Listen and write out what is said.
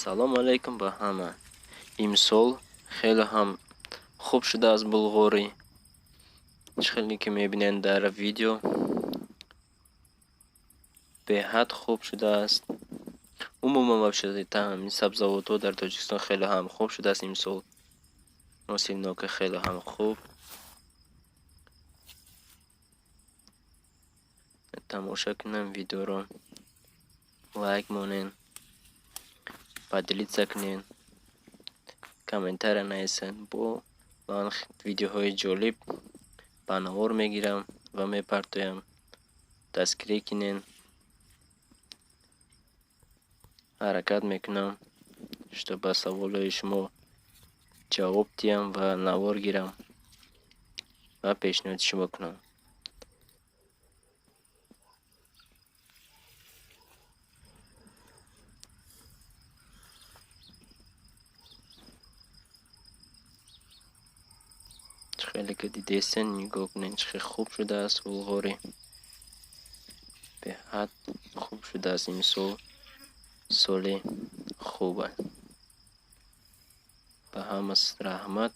салом алейкум ба ҳама. Имсол хеле ҳам хуб шудааст булғори. Хеле ки мебинед дар видео беҳад хуб шудааст. Умуман вообще тамоми сабзавотҳо дар Тоҷикистон хеле ҳам хуб шудааст имсол. Ҳосилнока хеле ҳам хуб. Тамоша кунем видеоро. Лайк монен. Поделиться кунен. Комментария нависен. Бо ман видеоҳои ҷолиб ба навор мегирам ва мепартоям. Дастгирӣ кунен. ҳаракат мекунам, што ба саволҳои шумо ҷавоб диҳам ва навор гирам ва пешниҳоди шумо кунам. хеле ки дидестен, нигоҳ кунед чӣ хеле хуб шудааст булғори. Беҳад хуб шудааст имсол. Соли хуб аст. Ба ҳама раҳмат.